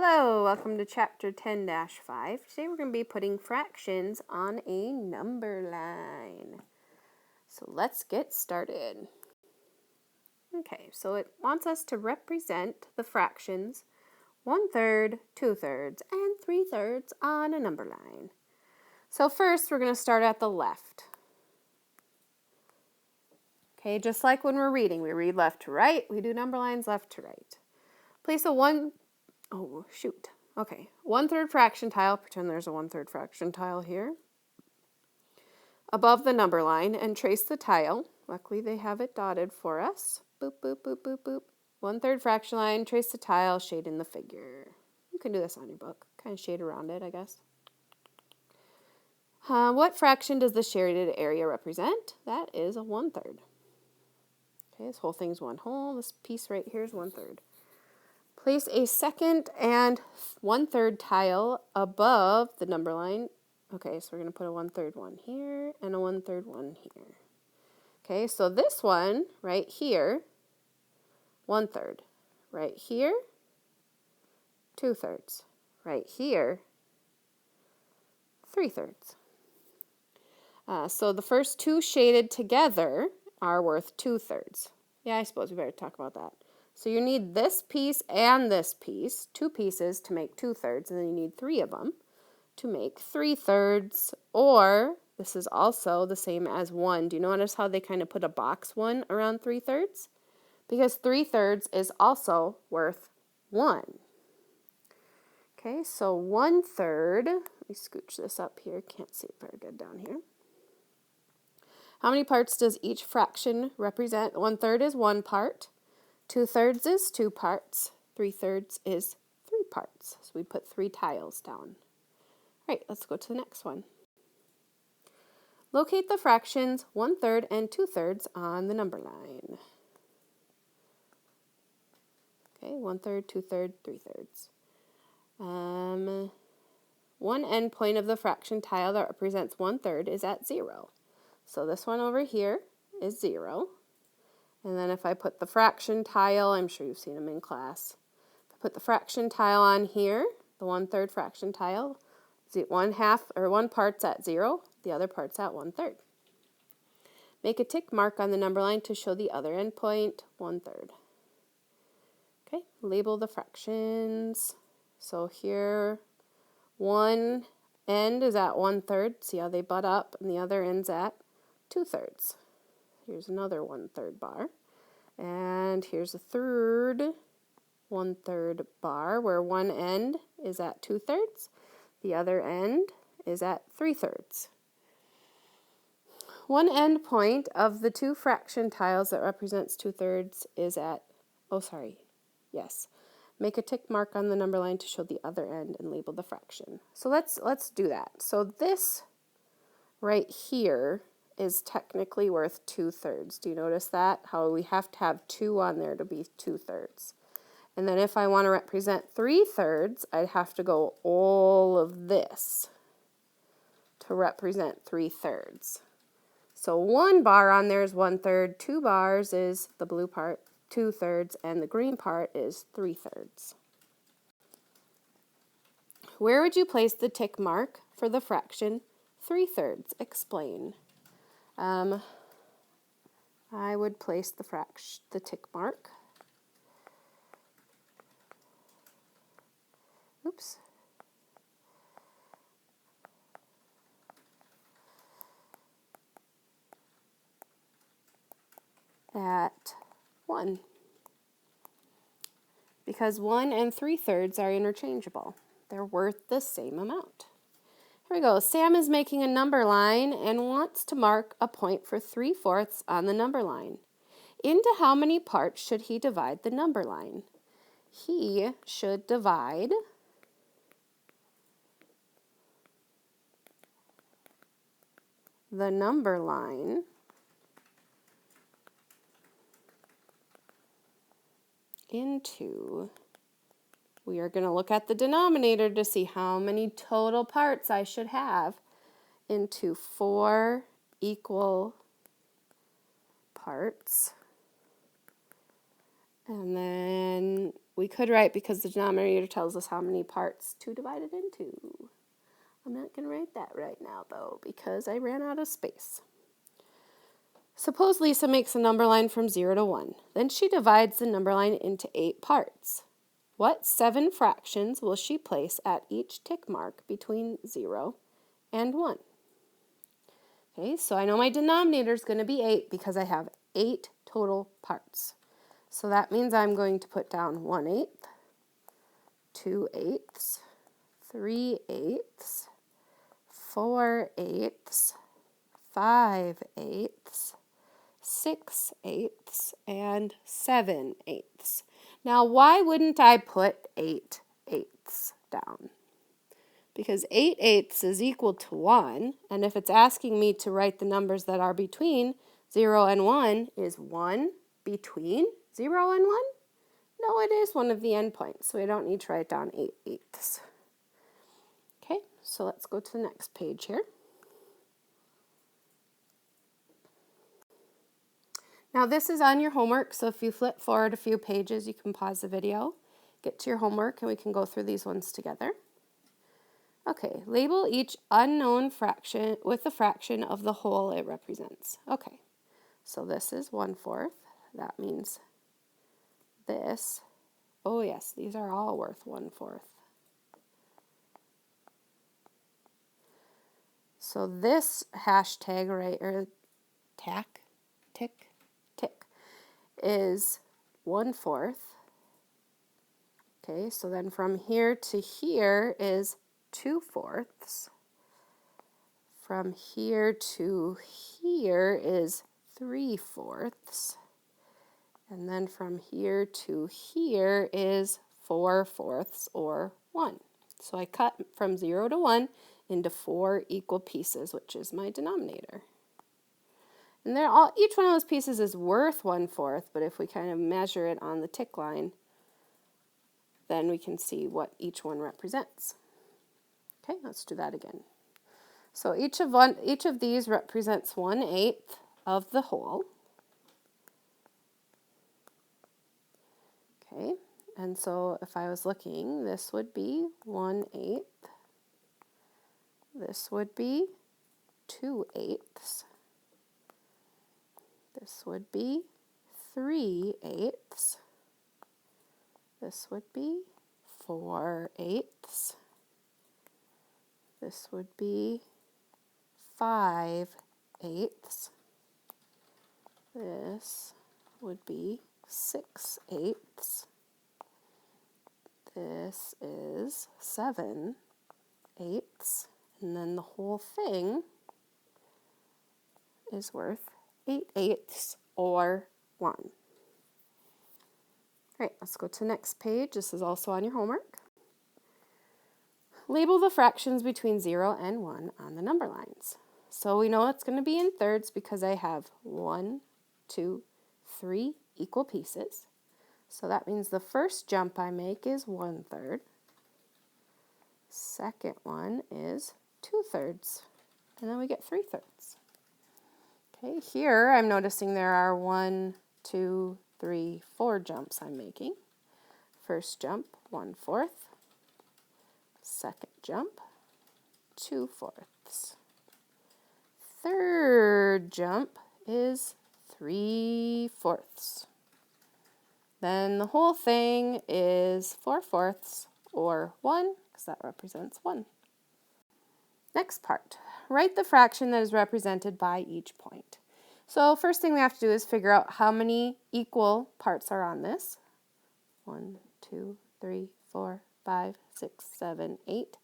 Hello, welcome to chapter 10-5. Today we're going to be putting fractions on a number line. So let's get started. Okay, so it wants us to represent the fractions 1/3, 2/3, and 3/3 on a number line. So first we're going to start at the left. Okay, just like when we're reading, we read left to right, we do number lines left to right. Place a 1/3 fraction tile, pretend there's a 1/3 fraction tile here, above the number line and trace the tile. Luckily they have it dotted for us. Boop, boop, boop, boop, boop. 1/3 fraction line, trace the tile, shade in the figure. You can do this on your book, kind of shade around it, I guess. What fraction does the shaded area represent? That is a 1/3. Okay, this whole thing's one whole. This piece right here is 1/3. Place a second and 1/3 tile above the number line. Okay, so we're going to put a 1/3 one here and a 1/3 one here. Okay, so this one right here, 1/3. Right here, 2/3. Right here, 3/3. So the first two shaded together are worth 2/3. Yeah, I suppose we better talk about that. So you need this piece and this piece, two pieces to make 2/3, and then you need three of them to make 3/3, or this is also the same as 1. Do you notice how they kind of put a box 1 around 3/3? Because 3/3 is also worth 1. Okay, so 1/3, let me scooch this up here, can't see it very good down here. How many parts does each fraction represent? 1/3 is 1 part. 2/3 is 2 parts. 3/3 is 3 parts. So we put 3 tiles down. All right, let's go to the next one. Locate the fractions 1/3 and 2/3 on the number line. Okay, 1/3, 2/3, 3/3. One end point of the fraction tile that represents 1/3 is at 0. So this one over here is 0. And then if I put the fraction tile, I'm sure you've seen them in class. If I put the fraction tile on here, the 1/3 fraction tile, one part's at 0, the other part's at 1/3. Make a tick mark on the number line to show the other endpoint, 1/3. Okay, label the fractions. So here, one end is at 1/3. See how they butt up, and the other end's at 2/3. Here's another 1/3 bar. And here's a third 1/3 bar where one end is at 2/3. The other end is at 3/3. One end point of the two fraction tiles that represents 2/3 is at, Make a tick mark on the number line to show the other end and label the fraction. So let's do that. So this right here is technically worth 2/3. Do you notice that? How we have to have 2 on there to be 2/3. And then if I want to represent 3/3, I'd have to go all of this to represent 3/3. So 1 bar on there is 1/3, 2 bars is the blue part, 2/3, and the green part is 3/3. Where would you place the tick mark for the fraction 3/3? Explain. I would place the tick mark. Oops. At 1. Because 1 and 3/3 are interchangeable. They're worth the same amount. Here we go. Sam is making a number line and wants to mark a point for 3/4 on the number line. Into how many parts should he divide the number line? He should divide the number line into, we are going to look at the denominator to see how many total parts I should have, into 4 equal parts. And then we could write, because the denominator tells us how many parts 2 divided into. I'm not going to write that right now, though, because I ran out of space. Suppose Lisa makes a number line from 0 to 1. Then she divides the number line into 8 parts. What 7 fractions will she place at each tick mark between 0 and 1? Okay, so I know my denominator is going to be 8 because I have 8 total parts. So that means I'm going to put down 1/8, 2/8, 3/8, 4/8, 5/8, 6/8, and 7/8. Now, why wouldn't I put 8/8 down? Because 8/8 is equal to 1, and if it's asking me to write the numbers that are between 0 and 1, is 1 between 0 and 1? No, it is one of the endpoints, so I don't need to write down 8/8. Okay, so let's go to the next page here. Now this is on your homework, so if you flip forward a few pages, you can pause the video, get to your homework, and we can go through these ones together. Okay, label each unknown fraction with the fraction of the whole it represents. Okay, so this is 1/4. That means this. Oh yes, these are all worth 1/4. So this hashtag right, or tick, is 1/4. Okay, so then from here to here is 2/4. From here to here is 3/4. And then from here to here is 4/4, or 1. So I cut from 0 to 1 into 4 equal pieces, which is my denominator. And each one of those pieces is worth 1/4, but if we kind of measure it on the tick line, then we can see what each one represents. Okay, let's do that again. So each of these represents 1/8 of the whole. Okay, and so if I was looking, this would be 1/8. This would be 2/8. This would be 3/8. This would be 4/8. This would be 5/8. This would be 6/8. This is 7/8. And then the whole thing is worth 8/8, or 1. All right, let's go to the next page. This is also on your homework. Label the fractions between 0 and 1 on the number lines. So we know it's going to be in thirds because I have 1, 2, 3 equal pieces. So that means the first jump I make is 1/3. Second one is 2/3. And then we get 3/3. Okay, here I'm noticing there are 1, 2, 3, 4 jumps I'm making. First jump, 1/4. Second jump, 2/4. Third jump is 3/4. Then the whole thing is 4/4, or 1, because that represents 1. Next part, write the fraction that is represented by each point. So first thing we have to do is figure out how many equal parts are on this. 1, 2, 3, 4, 5, 6, 7, 8.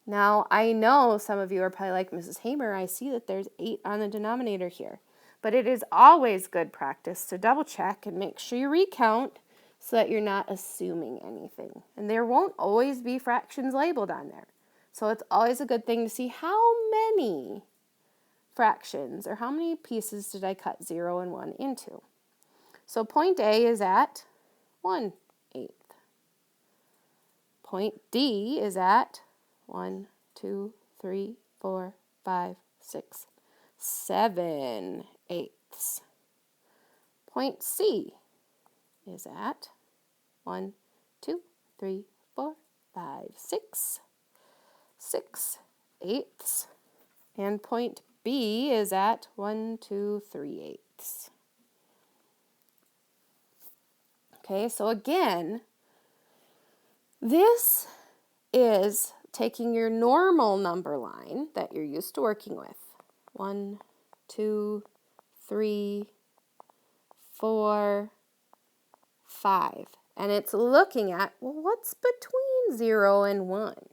Now I know some of you are probably like, Mrs. Hamer, I see that there's 8 on the denominator here. But it is always good practice to double check and make sure you recount so that you're not assuming anything. And there won't always be fractions labeled on there. So it's always a good thing to see how many fractions or how many pieces did I cut 0 and 1 into. So point A is at 1/8. Point D is at 1, 2, 3, 4, 5, 6, 7/8. Point C is at 1, 2, 3, 4, 5, 6, 6/8. And point B is at 1, 2, 3/8. Okay, so again, this is taking your normal number line that you're used to working with. 1, 2, 3, 4, 5. And it's looking at, well, what's between 0 and 1?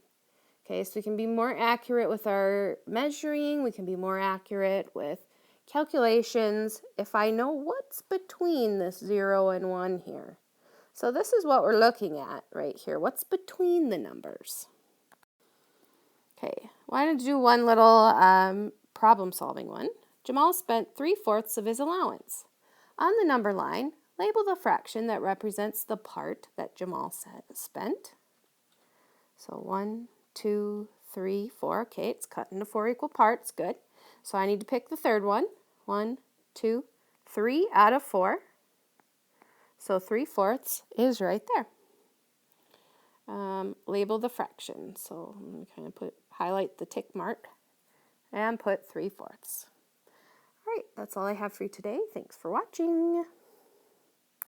Okay, so we can be more accurate with our measuring. We can be more accurate with calculations if I know what's between this 0 and 1 here. So this is what we're looking at right here. What's between the numbers? Okay, wanted to do one little problem-solving one. Jamal spent 3/4 of his allowance. On the number line, label the fraction that represents the part that Jamal spent. So 1, 2, 3, 4. Okay, it's cut into 4 equal parts. Good. So I need to pick the third one. 1, 2, 3 out of 4. So 3/4 is right there. Label the fraction. So I'm going to kind of highlight the tick mark and put 3/4. All right, that's all I have for you today. Thanks for watching.